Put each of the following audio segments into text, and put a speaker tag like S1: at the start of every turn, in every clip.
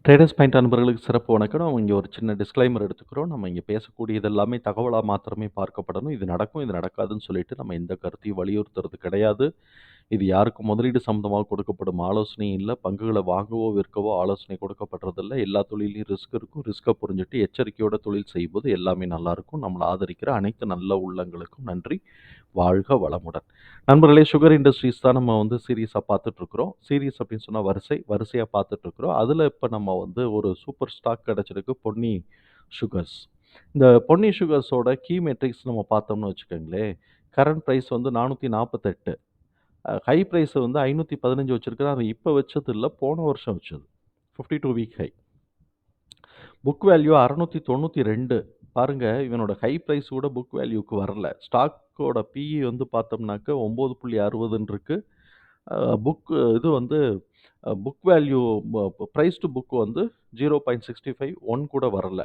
S1: Traders point அன்பர்களுக்கு சிறப்பு வணக்கம். நம்ம இங்க ஒரு சின்ன டிஸ்க்ளைமர் எடுத்துக்கிறோம். நம்ம இங்க பேசக்கூடியது எல்லாமே தகவலா மாத்திரமே பார்க்கப்படணும். இது நடக்கும், இது நடக்காதுன்னு சொல்லிட்டு நம்ம எந்த கருத்தையும் வலியுறுத்துறது கிடையாது. இது யாருக்கும் முதலீடு சம்மந்தமாக கொடுக்கப்படும் ஆலோசனையும் இல்ல. பங்குகள வாங்கவோ, விற்கவோ ஆலோசனை கொடுக்கப்படுறதில்ல. எல்லா தொழில்லயும் ரிஸ்க் இருக்கும். ரிஸ்க்க புரிஞ்சுட்டு எச்சரிக்கையோட தொழில் செய்யும்போது எல்லாமே நல்லாயிருக்கும். நம்மள ஆதரிக்கிற அனைத்து நல்ல உள்ளங்களுக்கும் நன்றி. வாழ்க வளமுடன். நண்பர்களே, சுகர் இண்டஸ்ட்ரீஸ் தான் நம்ம சீரிஸா பார்த்துட்ருக்குறோம். சீரிஸ் அப்படின்னு சொன்னா வரிசையா பார்த்துட்ருக்குறோம். அதில இப்ப நம்ம ஒரு சூப்பர் ஸ்டாக் கிடைச்சிருக்கு. பொன்னி சுகர்ஸ். இந்த பொன்னி சுகர்ஸோட கீ மெட்ரிக்ஸ் நம்ம பார்த்தோம்னு வச்சுக்கோங்களேன், கரண்ட் பிரைஸ் 448. ஹை பிரைஸ் 515 வச்சிருக்கிறேன். அது இப்ப வச்சது இல்ல. போன வருஷம் வச்சது. 52 வீக் ஹை. Book value 692. பாருங்க, இவனோட ஹை பிரைஸ் கூட புக் வேல்யூக்கு வரல. ஸ்டாக்கோட பிஇ பார்த்தோம்னாக்க 9.60ன்னு இருக்கு. அ புக் இது book value price to book 0.65 1 கூட வரல.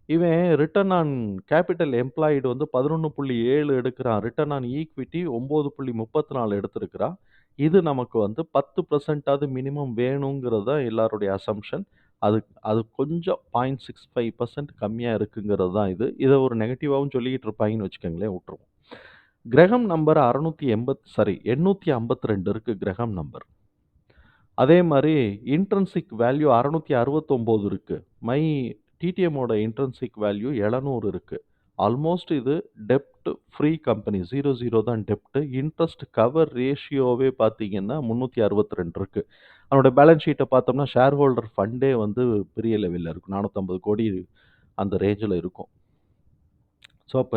S1: இவன் ரிட்டர்ன் ஆன் கேப்பிட்டல் எம்ப்ளாய்டு 11.7 எடுக்கிறான். Return on equity 9.34 எடுத்திருக்கிறான். இது நமக்கு 10% மினிமம் வேணுங்கிறது தான் எல்லாருடைய அசம்ப்ஷன். அது அது கொஞ்சம் 0.65% கம்மியா இருக்குங்கிறது தான் இது. இத ஒரு நெகட்டிவாவும் சொல்லிக்கிட்டு இருப்பாய்ங்கன்னு வச்சுக்கோங்களேன், விட்டுருவோம். கிரஹம் நம்பர் 852 இருக்கு கிரஹம் நம்பர். அதே மாரி இன்ட்ரின்சிக் வேல்யூ 669 இருக்கு. மை டிடிஎம்மோட இன்ட்ரின்சிக் வேல்யூ 700 இருக்கு. ஆல்மோஸ்ட் இது டெப்ட் ஃப்ரீ கம்பெனி. 00 தான் டெப்ட். இன்ட்ரெஸ்ட் கவர் ரேஷியோவே பார்த்தீங்கன்னா 362 இருக்கு. அவனோட பேலன்ஸ் ஷீட்ட பார்த்தோம்னா, ஷேர் ஹோல்டர் ஃபண்டே பெரிய லெவல்ல இருக்கும். 450 கோடி அந்த ரேஞ்சுல இருக்கும். ஸோ, அப்ப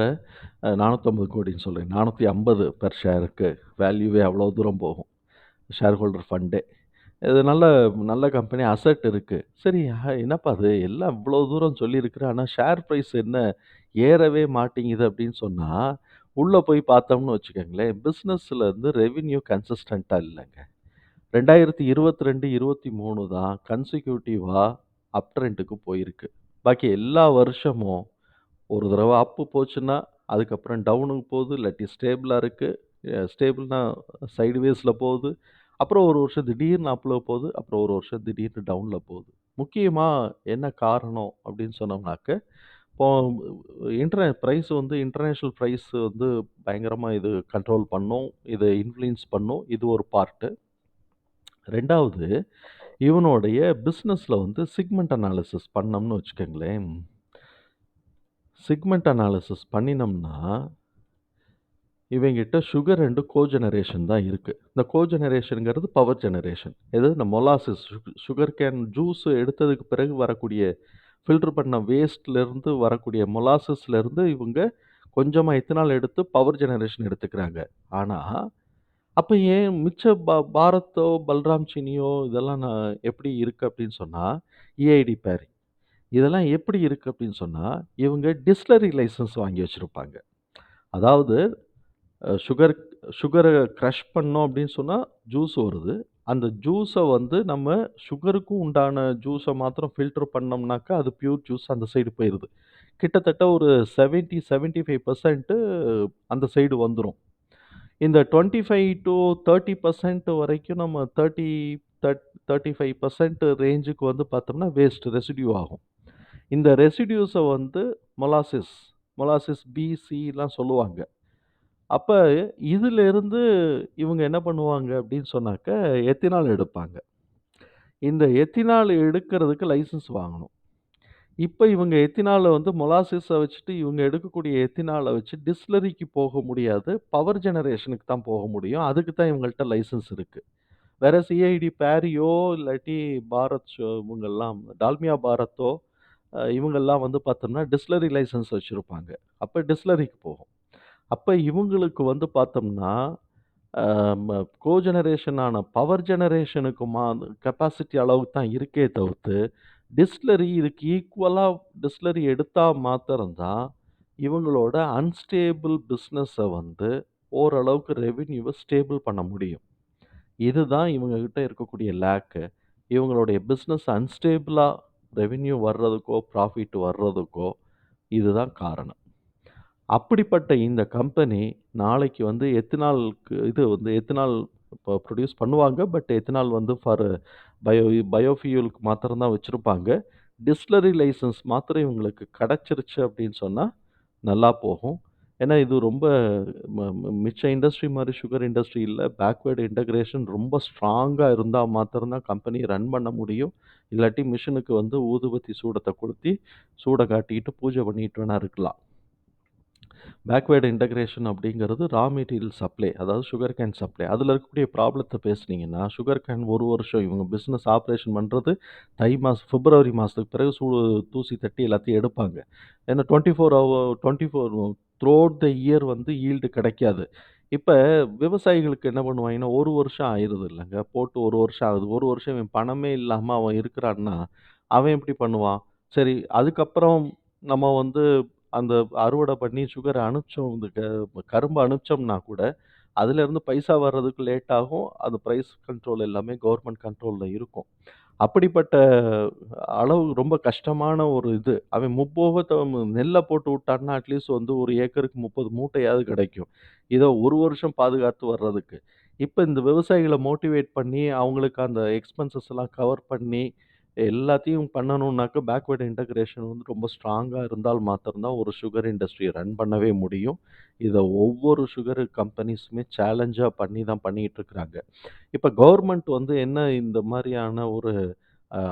S1: 450 கோடின்னு சொல்றேன். 450 பெர் ஷேருக்கு வேல்யூவே அவ்வளோ தூரம் போகும். ஷேர் ஹோல்டர் ஃபண்டே. இது நல்ல நல்ல கம்பெனி அசெட் இருக்கு. சரி, என்னப்பா இது எல்லாம் இவ்வளோ தூரம் சொல்லியிருக்கிற, ஆனா ஷேர் பிரைஸ் என்ன ஏறவே மாட்டேங்குது அப்படின்னு சொன்னா, உள்ள போய் பார்த்தோம்னு வச்சுக்கோங்களேன், பிசினஸ்ல ரெவென்யூ கன்சிஸ்டன்ட்டா இல்லங்க. 2022, 23 தான் கன்சிக்யூட்டிவா அப் ட்ரெண்டுக்கு போயிருக்கு. பாக்கி எல்லா வருஷமும் ஒரு தடவ அப்பு போச்சுன்னா, அதுக்கப்புறம் டவுனுக்கு போகுது. இல்லாட்டி ஸ்டேபிளா இருக்கு. ஸ்டேபிள்னா சைட்வேஸ்ல போகுது. அப்புறம் ஒரு வருஷம் திடீர்னு அப்ல போகுது. அப்புறம் ஒரு வருஷம் திடீர்னு டவுன்ல போகுது. முக்கியமா என்ன காரணம் அப்படின்னு சொன்னோம்னாக்க, இப்போ பிரைஸ் இன்டர்நேஷனல் பிரைஸ் பயங்கரமா இது கண்ட்ரோல் பண்ணும். இத இன்ஃப்ளூயன்ஸ் பண்ணும். இது ஒரு பார்ட்டு. 2வது, இவனுடைய பிசினஸ்ல செக்மென்ட் அனாலிசிஸ் பண்ணோம்னு வச்சுக்கோங்களேன். செக்மென்ட் அனாலிசிஸ் பண்ணினோம்னா, இவங்கிட்ட சுகர் அண்ட் கோஜெனரேஷன் தான் இருக்கு. இந்த கோஜெனரேஷன்ங்கிறது பவர் ஜெனரேஷன். எது இந்த மொலாசிஸ் சுகர் கேன் ஜூஸ் எடுத்ததுக்கு பிறகு வரக்கூடிய ஃபில்டர் பண்ண வேஸ்ட்லேருந்து வரக்கூடிய மொலாசிஸ்லேருந்து இவங்க கொஞ்சமா எத்தனால் எடுத்து பவர் ஜெனரேஷன் எடுத்துக்கிறாங்க. ஆனா, அப்ப ஏன் மிச்ச பாரத்தோ, பல்ராம் சீனியோ இதெல்லாம் எப்படி இருக்கு அப்படின்னு சொன்னா, இஐடி பேரிங் இதெல்லாம் எப்படி இருக்கு அப்படின்னு சொன்னா, இவங்க டிஸ்டில்லரி லைசென்ஸ் வாங்கி வச்சிருப்பாங்க. அதாவது சுகர் சுகர கிரஷ் பண்ணோம் அப்படின்னு சொன்னா, ஜூஸ் வருது. அந்த ஜூஸ நம்ம சுகருக்கும் உண்டான ஜூஸ மாத்திரம் ஃபில்டர் பண்ணோம்னாக்கா, அது பியூர் ஜூஸ் அந்த சைடு போயிருது. கிட்டத்தட்ட ஒரு 70, 75% அந்த சைடு வந்துரும். இந்த 25-30% வரைக்கும் நம்ம 35% ரேஞ்சுக்கு பார்த்தோம்னா, வேஸ்ட் ரெசிட்யூ ஆகும். இந்த ரெசிட்யூஸ மொலாசிஸ் மொலாசிஸ் பி, சிலாம் சொல்லுவாங்க. அப்ப இதிலிருந்து இவங்க என்ன பண்ணுவாங்க அப்படின்னு சொன்னாக்க, எத்தினால் எடுப்பாங்க. இந்த எத்தினால் எடுக்கிறதுக்கு லைசென்ஸ் வாங்கணும். இப்ப இவங்க எத்தினால மொலாசிஸ வச்சுட்டு இவங்க எடுக்கக்கூடிய எத்தினால வச்சு டிஸ்டில்லரிக்கு போக முடியாது. பவர் ஜெனரேஷனுக்கு தான் போக முடியும். அதுக்கு தான் இவங்கள்ட்ட லைசென்ஸ் இருக்கு. வேற சிஐடி பேரியோ இல்லாட்டி பாரத் இவங்கெல்லாம் டால்மியா பாரத்தோ இவங்கெல்லாம் பார்த்தோம்னா டிஸ்டில்லரி லைசென்ஸ் வச்சிருப்பாங்க. அப்ப டிஸ்டில்லரிக்கு போகும். அப்ப இவங்களுக்கு பார்த்தோம்னா, அ ம கோஜெனரேஷன் ஆன பவர் ஜெனரேஷனுக்கு கெப்பாசிட்டி அளவுக்கு தான் இருக்கே தவிர்த்து, டிஸ்டில்லரி இதுக்கு ஈக்குவலா டிஸ்டில்லரி எடுத்தா மாத்திரம் தான், இவங்களோட அன்ஸ்டேபிள் பிசினஸ ஓரளவுக்கு ரெவென்யூவ ஸ்டேபிள் பண்ண முடியும். இதுதான் இவங்க கிட்ட இருக்கக்கூடிய லேக்கு. இவங்களுடைய பிசினஸ் அன்ஸ்டேபிளா ரெவென்யூ வர்றதுக்கோ, ப்ராஃபிட் வர்றதுக்கோ இதுதான் காரணம். அப்படிப்பட்ட இந்த கம்பெனி நாளைக்கு எத்தனாலுக்கு இது எத்தனால் இப்போ ப்ரொடியூஸ் பண்ணுவாங்க. பட் எத்தனால் ஃபார் பயோ பயோஃபியூலுக்கு மாத்திரம் தான் வச்சிருப்பாங்க. டிஸ்டில்லரி லைசென்ஸ் மாத்திரம் இவங்களுக்கு கிடைச்சிருச்சு அப்படின்னு சொன்னா, நல்லா போகும். ஏன்னா இது ரொம்ப மிச்ச இண்டஸ்ட்ரி மாரி சுகர் இண்டஸ்ட்ரி இல்ல. பேக்வேர்ட் இன்டகிரேஷன் ரொம்ப ஸ்ட்ராங்கா இருந்தா மாத்திரம் தான் கம்பெனி ரன் பண்ண முடியும். இல்லாட்டி மிஷினுக்கு வந்து ஊதுபத்தி சூடத்த கொளுத்தி, சூட காட்டிக்கிட்டு பூஜை பண்ணிட்டு வேணா இருக்கலாம். பேக்வேர்ட் இன்டகிரேஷன் அப்படிங்கிறது ரா மெட்டீரியல் சப்ளை. அதாவது சுகர் கேன் சப்ளை. அதில இருக்கக்கூடிய ப்ராப்ளத்த பேசுனீங்கன்னா, சுகர் கேன் 1 வருஷம் இவங்க பிசினஸ் ஆப்பரேஷன் பண்றது பிப்ரவரி மாசத்துக்கு பிறகு தூசி தட்டி எல்லாத்தையும் எடுப்பாங்க. ஏன்னா 24 த்ரூ அவுட் த இயர் வந்து ஈல்டு கிடைக்காது. இப்ப விவசாயிகளுக்கு என்ன பண்ணுவாங்கன்னா, 1 வருஷம் ஆயிருது இல்லங்க. போட்டு 1 வருஷம் ஆகுது. 1 வருஷம் இவன் பணமே இல்லாம அவன் இருக்கிறான்னா, அவன் எப்படி பண்ணுவான்? சரி, அதுக்கப்புறம் நம்ம வந்து அந்த அறுவடை பண்ணி சுகர அனுப்பிச்சோம் இந்த கரும்ப அனுப்பிச்சோம்னா கூட, அதிலேருந்து பைசா வர்றதுக்கு லேட் ஆகும். அது பிரைஸ் கண்ட்ரோல் எல்லாமே கவர்மெண்ட் கண்ட்ரோல்ல இருக்கும். அப்படிப்பட்ட அளவு ரொம்ப கஷ்டமான ஒரு இது. அவன் முப்போகத்த நெல்ல போட்டு விட்டான்னா, அட்லீஸ்ட் வந்து ஒரு ஏக்கருக்கு 30 மூட்டையாவது கிடைக்கும். இத 1 வருஷம் பாதுகாத்து வர்றதுக்கு. இப்ப இந்த விவசாயிகள மோட்டிவேட் பண்ணி, அவங்களுக்கு அந்த எக்ஸ்பென்சஸ் எல்லாம் கவர் பண்ணி, எல்லாத்தையும் பண்ணணும்னாக்க பேக்வேர்ட் இன்டகிரேஷன் வந்து ரொம்ப ஸ்ட்ராங்கா இருந்தால் மாத்திரம் தான் ஒரு சுகர் இண்டஸ்ட்ரிய ரன் பண்ணவே முடியும். இத ஒவ்வொரு சுகர் கம்பெனிஸுமே சேலஞ்சா பண்ணி தான் பண்ணிட்டு இருக்கிறாங்க. இப்ப கவர்மெண்ட் வந்து என்ன இந்த மாரியான ஒரு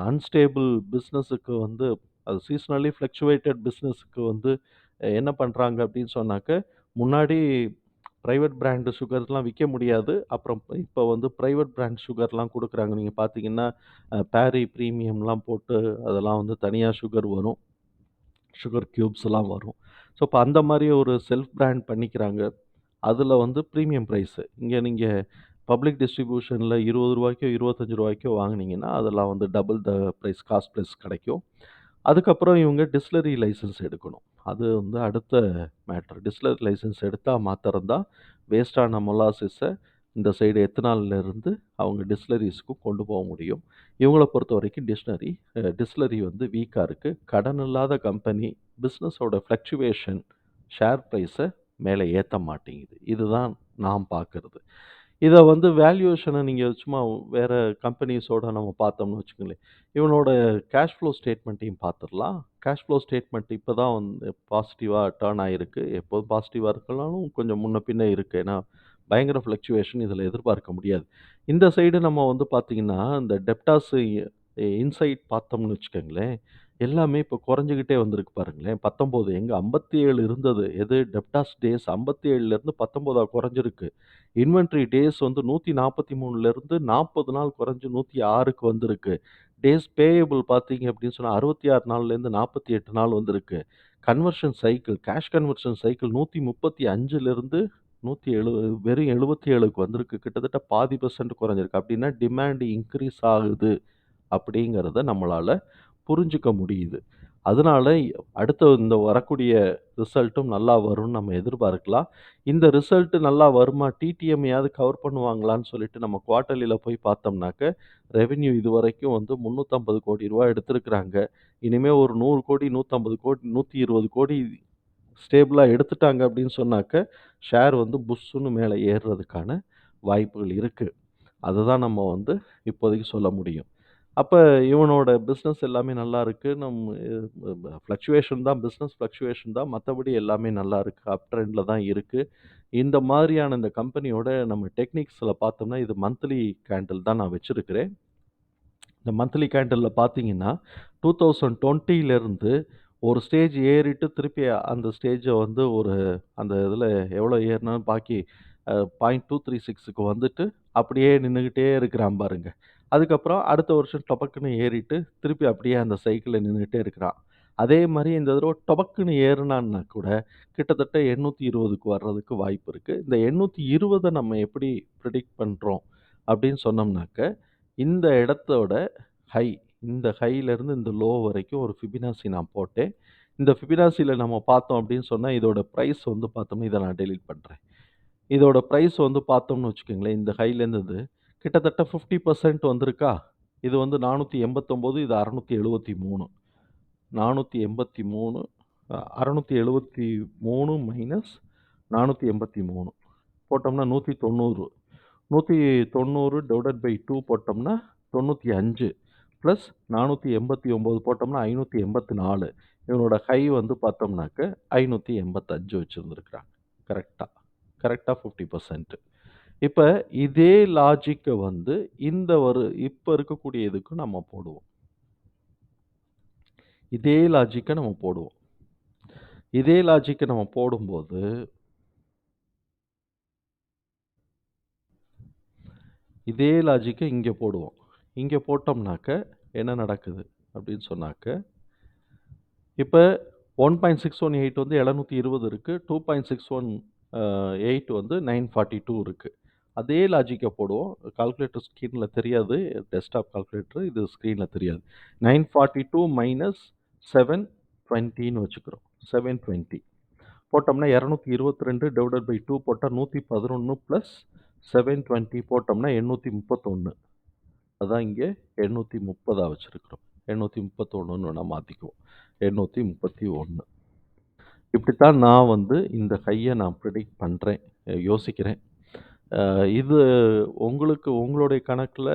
S1: அன்ஸ்டேபிள் பிசினஸுக்கு வந்து அது சீசனலி ஃப்ளக்சுவேட்டட் பிசினஸ்க்கு வந்து என்ன பண்றாங்க அப்படின்னு சொன்னாக்க, முன்னாடி பிரைவேட் பிராண்ட் சுகர்லாம் விக்க முடியாது. அப்புறம் இப்ப வந்து பிரைவேட் பிராண்ட் சுகர்லாம் குடுக்குறாங்க. நீங்க பார்த்தீங்கன்னா, பேரி பிரீமியம்லாம் போட்டு அதெல்லாம் வந்து தனியா சுகர் வரும். சுகர் கியூப்ஸ்லாம் வரும். ஸோ, இப்ப அந்த மாரி ஒரு செல்ஃப் பிராண்ட் பண்ணிக்கிறாங்க. அதுல வந்து பிரீமியம் பிரைஸ். இங்க நீங்க பப்ளிக் டிஸ்ட்ரிபியூஷன்ல ரூ. 20க்கோ, ரூ. 25க்கோ வாங்குனீங்கன்னா, அதெல்லாம் வந்து double the price cost plus கிடைக்கும். அதுக்கப்புறம் இவங்க டிஸ்டில்லரி லைசென்ஸ் எடுக்கணும். அது வந்து அடுத்த மேட்டர். டிஸ்டில்லரி லைசென்ஸ் எடுத்தா மாத்திரம் தான் வேஸ்ட்டான மொலாசிஸ இந்த சைடு எத்தனால்லேருந்து அவங்க டிஸ்டில்லரீஸ்க்கு கொண்டு போக முடியும். இவங்கள பொறுத்தவரைக்கும் டிஸ்டில்லரி வந்து வீக்கா இருக்கு. கடன் இல்லாத கம்பெனி பிசினஸோட ஃப்ளக்சுவேஷன் ஷேர் பிரைஸ மேல ஏத்த மாட்டேங்குது. இதுதான் நான் பார்க்கறது. இத வந்து வேல்யூவேஷன நீங்க சும்மா வேற கம்பெனிஸோட நம்ம பார்த்தோம்னு வச்சுக்கங்களேன். இவனோட கேஷ் ஃப்ளோ ஸ்டேட்மெண்ட்டையும் பார்த்துரலாம். கேஷ் ஃப்ளோ ஸ்டேட்மெண்ட் இப்ப தான் வந்து பாசிட்டிவா டர்ன் ஆயிருக்கு. எப்போதும் பாசிட்டிவா இருக்கனாலும் கொஞ்சம் முன்ன பின்ன இருக்கு. ஏன்னா, பயங்கர ஃப்ளக்சுவேஷன் இதில எதிர்பார்க்க முடியாது. இந்த சைடு நம்ம வந்து பார்த்தீங்கன்னா, இந்த டெப்டார்ஸ் இன்சைட் பார்த்தோம்னு வச்சுக்கங்களேன், எல்லாமே இப்போ குறைஞ்சுகிட்டே வந்திருக்கு பாருங்களேன். 19 எங்க 57 இருந்தது. எது டெப்டார்ஸ் டேஸ் 57லேருந்து 19ஆ குறைஞ்சிருக்கு. இன்வென்டரி டேஸ் வந்து 143லேருந்து 40 நாள் குறைஞ்சு 106க்கு வந்திருக்கு. டேஸ் பேயபிள் பார்த்தீங்க அப்படின்னு சொன்னா 66 நாள்லேருந்து 48 நாள் வந்திருக்கு. Conversion cycle cash conversion cycle 135லிருந்து 170 வெறும் 77க்கு வந்திருக்கு. கிட்டத்தட்ட பாதி பெர்சன்ட் குறைஞ்சிருக்கு. அப்படின்னா டிமாண்ட் இன்கிரீஸ் ஆகுது அப்படிங்கிறத நம்மளால புரிஞ்சுக்க முடியுது. அதனால அடுத்த இந்த வரக்கூடிய ரிசல்ட்டும் நல்லா வரும்னு நம்ம எதிர்பார்க்கலாம். இந்த ரிசல்ட் நல்லா வருமா? டிடிஎம்மையாவது கவர் பண்ணுவாங்களான்னு சொல்லிட்டு நம்ம குவார்ட்டர்லில போய் பார்த்தோம்னாக்க, ரெவென்யூ இதுவரைக்கும் வந்து ரூ. 350 கோடி எடுத்திருக்கிறாங்க. இனிமே ஒரு 100 கோடி, 150 கோடி, 120 கோடி ஸ்டேபிளா எடுத்துட்டாங்க அப்படின்னு சொன்னாக்க, ஷேர் வந்து புஸ்ஸுன்னு மேல ஏறுறதுக்கான வாய்ப்புகள் இருக்கு. அததான் நம்ம வந்து இப்போதைக்கு சொல்ல முடியும். அப்ப இவனோட பிசினஸ் எல்லாமே நல்லா இருக்கு. ஃப்ளக்சுவேஷன் தான் பிசினஸ் ஃப்ளக்சுவேஷன் தான். மத்தபடி எல்லாமே நல்லா இருக்கு. அப் ட்ரெண்ட்ல தான் இருக்கு. இந்த மாதிரியான இந்த கம்பெனியோட நம்ம டெக்னிக்ஸ்ல பார்த்தோம்னா, இது மந்த்லி கேண்டில் தான் நான் வச்சிருக்கிறேன். இந்த மந்த்லி கேண்டில்ல பார்த்தீங்கன்னா, 2020லேருந்து ஒரு ஸ்டேஜ் ஏறிட்டு திருப்பி அந்த ஸ்டேஜ வந்து அந்த இதில எவ்வளோ ஏறுனா பாக்கி 0.236க்கு வந்துட்டு அப்படியே நின்னுகிட்டே இருக்கிறான் பாருங்க. அதுக்கப்புறம் அடுத்த வருஷம் டொபக்குன்னு ஏறிட்டு, திருப்பி அப்படியே அந்த சைக்கிள்ல நின்னுட்டே இருக்கிறான். அதே மாரி இந்த தடவ டொபக்குன்னு ஏறுனான்னா கூட, கிட்டத்தட்ட 820க்கு வர்றதுக்கு வாய்ப்பு இருக்கு. இந்த 820 நம்ம எப்படி பிரெடிக்ட் பண்றோம் அப்படின்னு சொன்னோம்னாக்க, இந்த இடத்தோட ஹை இந்த ஹைலேருந்து இந்த லோ வரைக்கும் ஒரு ஃபிபனாசி நான் போட்டேன். இந்த ஃபிபனாசில நம்ம பார்த்தோம் அப்படின்னு சொன்னா, இதோட பிரைஸ் வந்து பார்த்தோம்னா, இத நான் டெலீட் பண்றேன். இதோட பிரைஸ் வந்து பார்த்தோம்னு வச்சுக்கங்களேன், இந்த ஹைலேருந்து இது கிட்டத்தட்ட 50% வந்திருக்கா? இது வந்து 489 இது 673. 483 673 மைனஸ் 483 போட்டோம்னா 190. 190 டிவைடட் பை 2 போட்டோம்னா 95 ப்ளஸ் 489 போட்டோம்னா 584. இவனோட ஹை வந்து பார்த்தோம்னாக்க 585 வச்சிருந்திருக்கிறாங்க. கரெக்ட்டா. கரெக்ட்டா 50%. இப்ப இதே லாஜிக்க வந்து இப்ப இருக்கக்கூடிய இதுக்கு நம்ம போடுவோம். இதே லாஜிக்க நம்ம போடுவோம். இதே லாஜிக்க நம்ம போடும்போது இதே லாஜிக்க இங்க போடுவோம். இங்க போட்டோம்னாக்க என்ன நடக்குது அப்படின்னு சொன்னாக்க, இப்ப 1.618 வந்து 720 இருக்கு. 2.618 வந்து 942 இருக்கு. அதே லாஜிக்க போடுவோம். கால்குலேட்டர் ஸ்க்ரீன்ல தெரியாது. Desktop calculator. இது ஸ்க்ரீன்ல தெரியாது. 942 மைனஸ் 720ன்னு வச்சுக்கிறோம். 720 போட்டோம்னா 222 டிவைடட் பை 2 போட்டா 111 பிளஸ் 720 போட்டோம்னா 831. அதான் இங்க 830 வச்சிருக்கிறோம். 831ன்னு வேணா மாத்திக்குவோம். 831. இப்படித்தான் நான் வந்து இந்த ஹைய நான் பிரெடிக்ட் பண்றேன். யோசிக்கிறேன். இது உங்களுடைய கணக்குல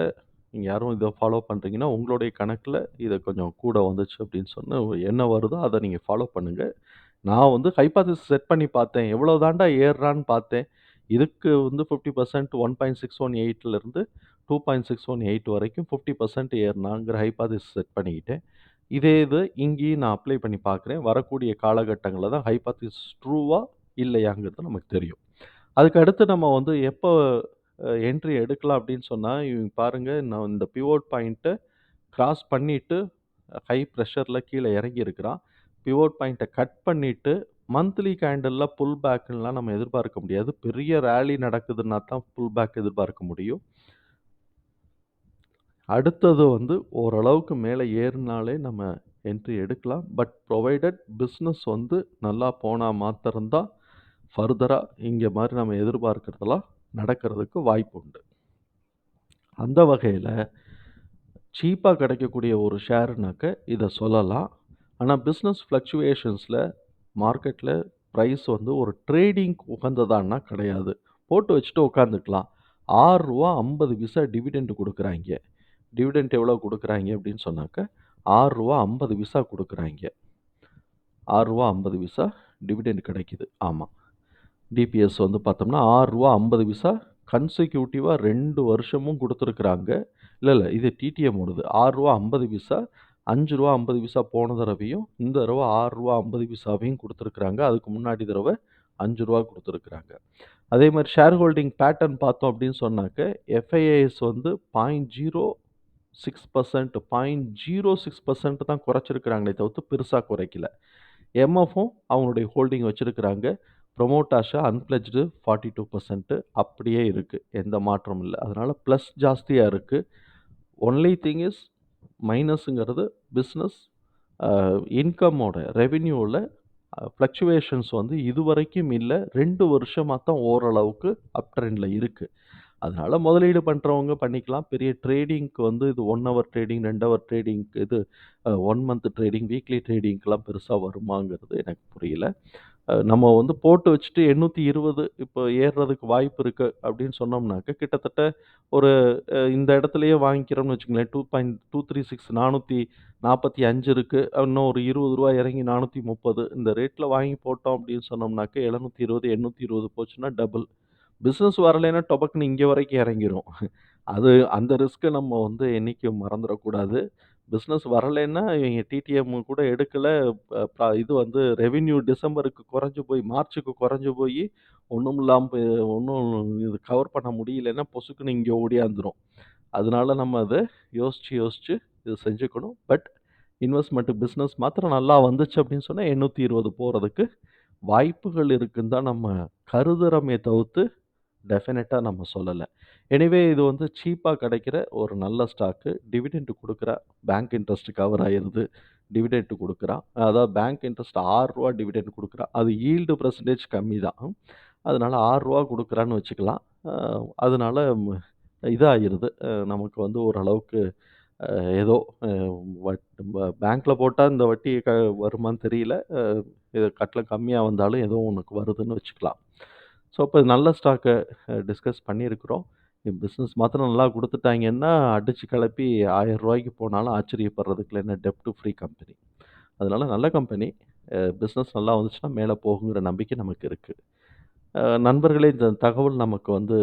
S1: நீங்க யாரும் இத ஃபாலோ பண்றீங்கன்னா, உங்களுடைய கணக்குல இத கொஞ்சம் கூட வந்துச்சு அப்படின்னு சொன்னா, என்ன வருதோ அத நீங்க ஃபாலோ பண்ணுங்க. நான் வந்து ஹைப்போதசிஸ் செட் பண்ணி பார்த்தேன். எவ்வளோ தாண்டா ஏறுறான்னு பார்த்தேன். இதுக்கு வந்து 50% 1.618 இருந்து 2.618 வரைக்கும் 50% ஏறுனாங்கிற ஹைப்போதசிஸ் செட் பண்ணிக்கிட்டேன். இதே இது இங்கேயும் நான் அப்ளை பண்ணி பார்க்குறேன். வரக்கூடிய காலகட்டங்கள்ல தான் ஹைப்போதசிஸ் ட்ரூவா இல்லையாங்கிறது நமக்கு தெரியும். அதுக்கு அடுத்து நம்ம வந்து எப்போ என்ட்ரி எடுக்கலாம் அப்படின்னு சொன்னா, இவங்க பாருங்க நான் இந்த பிவோட் பாயிண்ட்ட கிராஸ் பண்ணிட்டு ஹை பிரஷர்ல கீழ இறங்கி இருக்கிறான். பிவோட் பாயிண்ட்ட கட் பண்ணிட்டு மந்த்லி கேண்டில்ல புல் பேக்லாம் நம்ம எதிர்பார்க்க முடியாது. பெரிய ராலி நடக்குதுன்னா தான் புல் பேக் எதிர்பார்க்க முடியும். அடுத்தது வந்து ஓரளவுக்கு மேல ஏறுனாலே நம்ம என்ட்ரி எடுக்கலாம். பட் புரொவைடட் பிசினஸ் வந்து நல்லா போனா மாத்திரம் தான் ஃபர்தரா இங்க மாரி நம்ம எதிர்பார்க்கிறதெல்லாம் நடக்கிறதுக்கு வாய்ப்பு உண்டு. அந்த வகையில சீப்பா கிடைக்கக்கூடிய ஒரு ஷேர்னாக்க இத சொல்லலாம். ஆனா பிசினஸ் ஃப்ளக்சுவேஷன்ஸ்ல மார்க்கெட்ல பிரைஸ் வந்து ஒரு ட்ரேடிங்க்கு உகந்ததான்னா கிடையாது. போட்டு வச்சுட்டு உட்காந்துக்கலாம். ரூ. 6.50 டிவிடெண்ட் குடுக்குறாய்ங்க. டிவிடெண்ட் எவ்வளோ குடுக்குறாய்ங்க அப்படின்னு சொன்னாக்க, ரூ. 6.50 குடுக்குறாய்ங்க. ரூ. 6.50 டிவிடெண்ட் கிடைக்குது. ஆமா. டிபிஎஸ் வந்து பார்த்தோம்னா ரூ. 6.50 கன்சிக்யூட்டிவா 2 வருஷமும் குடுத்துருக்குறாங்க. இல்ல. இது டிடிஎம்மோடது. ரூ. 6.50 ரூ. 5.50 போன தடவையும், இந்த தடவ ரூ. 6.50வையும் குடுத்துருக்குறாங்க. அதுக்கு முன்னாடி தடவ ரூ. 5 குடுத்துருக்குறாங்க. அதே மாரி ஷேர் ஹோல்டிங் பேட்டர்ன் பார்த்தோம் அப்படின்னு சொன்னாக்க, எஃப்ஐஐஎஸ் வந்து 0.06% தான் குறைச்சிருக்கிறாங்களே தவிர்த்து பெருசா குறைக்கல. எம்எஃப்பும் அவங்களுடைய ஹோல்டிங் வச்சிருக்கிறாங்க. ப்ரொமோட்டாஷா அன்பிளெட்ஜ்டு 42% அப்படியே இருக்கு. எந்த மாற்றமும் இல்ல. அதனால பிளஸ் ஜாஸ்தியா இருக்கு. ஒன்லி திங் இஸ் மைனஸ்ங்கிறது பிசினஸ் இன்கமோட ரெவென்யூல ஃப்ளக்சுவேஷன்ஸ் வந்து இதுவரைக்கும் இல்ல. 2 வருஷமா தான் ஓரளவுக்கு அப் ட்ரெண்ட்ல இருக்கு. அதனால முதலீடு பண்றவங்க பண்ணிக்கலாம். பெரிய ட்ரேடிங்க்கு வந்து இது 1 ஹவர் ட்ரேடிங், 2 ஹவர் ட்ரேடிங் இது 1 மந்த் ட்ரேடிங், வீக்லி ட்ரேடிங்க்குலாம் பெருசா வருமாங்கிறது எனக்கு புரியல. நம்ம வந்து போட்டு வச்சுட்டு 820 இப்போ ஏறுறதுக்கு வாய்ப்பு இருக்கு அப்படின்னு சொன்னோம்னாக்க, கிட்டத்தட்ட ஒரு இந்த இடத்துலயே வாங்கிக்கிறோம்னு வச்சுக்கங்களேன். 2.236 445 இருக்கு. இன்னும் ஒரு ரூ. 20 இறங்கி 430 இந்த ரேட்ல வாங்கி போட்டோம் அப்படின்னு சொன்னோம்னாக்க, 720, 820 போச்சுன்னா டபுள். பிசினஸ் வரலைன்னா டொபக்குன்னு இங்க வரைக்கும் இறங்கிரும். அந்த ரிஸ்க்க நம்ம வந்து என்னைக்கும் மறந்துறக்கூடாது. பிசினஸ் வரலைன்னா இவங்க டிடிஎம் கூட எடுக்கல. இது வந்து ரெவென்யூ டிசம்பருக்கு குறைஞ்சு போய் மார்ச்சுக்கு குறைஞ்சு போயி, ஒண்ணும் இல்லாம ஒண்ணும் இது கவர் பண்ண முடியலன்னா பொசுக்குன்னு இங்க ஓடியாந்துரும். அதனால நம்ம அத யோசிச்சு, யோசிச்சு இது செஞ்சுக்கணும். பட் இன்வெஸ்ட்மென்ட் பிசினஸ் மாத்திரம் நல்லா வந்துச்சு அப்படின்னு சொன்னா 820 போறதுக்கு வாய்ப்புகள் இருக்குன்னு தான் நம்ம கருதுறோமே தவிர்த்து டெஃபினட்டா நம்ம சொல்லல. எனிவே இது வந்து சீப்பா கிடைக்கிற ஒரு நல்ல ஸ்டாக்கு. டிவிடெண்ட் குடுக்குறா. பேங்க் இன்ட்ரெஸ்ட் கவர் ஆயிருது. டிவிடெண்ட் குடுக்குறான். அதாவது பேங்க் இன்ட்ரெஸ்ட் ரூ. 6 டிவிடெண்ட் குடுக்குறான். அது ஈல்டு பெர்சன்டேஜ் கம்மி தான். அதனால ரூ. 6 குடுக்குறான்னு வச்சுக்கலாம். அதனால இதாயிருது. நமக்கு வந்து ஓரளவுக்கு அ ஏதோ அ வட் பேங்க்ல போட்டா இந்த வட்டி வருமான்னு தெரியல. இது கட்டணம் கம்மியா வந்தாலும் ஏதோ உனக்கு வருதுன்னு வச்சுக்கலாம். ஸோ, அப்ப நல்ல ஸ்டாக்க டிஸ்கஸ் பண்ணியிருக்கிறோம். பிசினஸ் மாத்திரம் நல்லா குடுத்துட்டாங்கன்னா, அடிச்சு கெளப்பி ரூ. 1000 போனாலும் ஆச்சரியப்படுறதுக்கு இல்ல. என்ன டெப்ட் ஃப்ரீ கம்பெனி. அதனால நல்ல கம்பெனி. பிசினஸ் நல்லா வந்துச்சுன்னா மேல போகுங்கிற நம்பிக்கை நமக்கு இருக்கு. நண்பர்களே இந்த தகவல் நமக்கு வந்து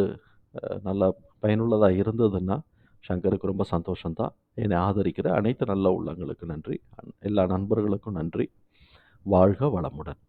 S1: நல்லா பயனுள்ளதா இருந்ததுன்னா, சங்கருக்கு ரொம்ப சந்தோஷம் தான். என்னை ஆதரிக்கிற அனைத்து நல்ல உள்ளங்களுக்கு நன்றி. எல்லா நண்பர்களுக்கும் நன்றி. வாழ்க வளமுடன்.